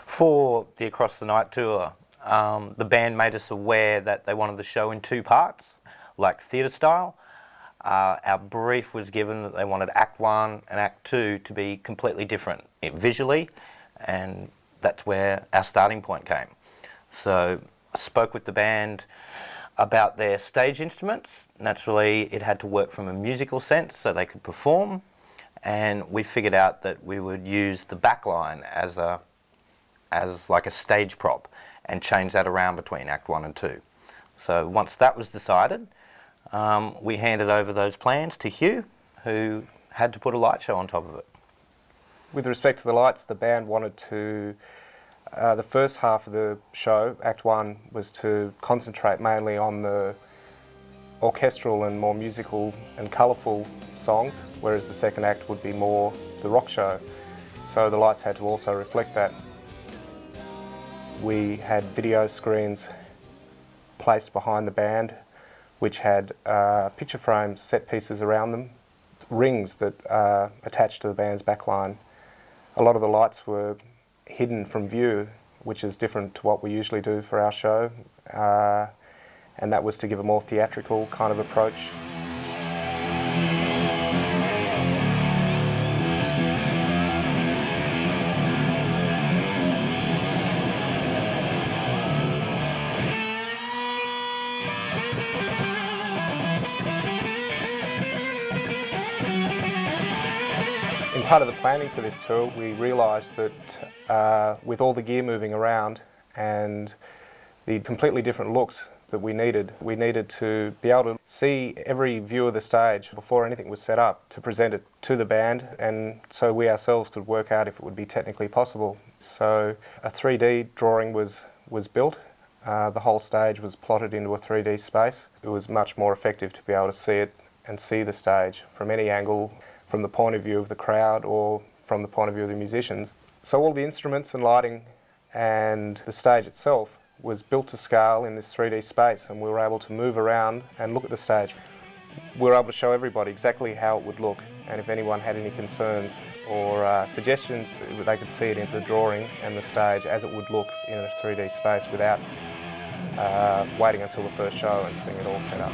For the Across the Night tour, the band made us aware that they wanted the show in two parts, like theatre style. Our brief was given that they wanted Act 1 and Act 2 to be completely different visually, and that's where our starting point came. So I spoke with the band about their stage instruments. Naturally, it had to work from a musical sense so they could perform, and we figured out that we would use the back line as like a stage prop and change that around between Act 1 and 2. So once that was decided, we handed over those plans to Hugh, who had to put a light show on top of it. With respect to the lights, the band wanted to, the first half of the show, Act 1, was to concentrate mainly on the orchestral and more musical and colourful songs, whereas the second act would be more the rock show. So the lights had to also reflect that. We had video screens placed behind the band, which had picture frames, set pieces around them, rings that attached to the band's backline. A lot of the lights were hidden from view, which is different to what we usually do for our show, and that was to give a more theatrical kind of approach. In part of the planning for this tour, we realised that with all the gear moving around and the completely different looks that we needed to be able to see every view of the stage before anything was set up to present it to the band, and so we ourselves could work out if it would be technically possible. So a 3D drawing was built. The whole stage was plotted into a 3D space. It was much more effective to be able to see it and see the stage from any angle, from the point of view of the crowd or from the point of view of the musicians. So all the instruments and lighting and the stage itself was built to scale in this 3D space, and we were able to move around and look at the stage. We were able to show everybody exactly how it would look, and if anyone had any concerns or suggestions, they could see it in the drawing and the stage as it would look in a 3D space without waiting until the first show and seeing it all set up.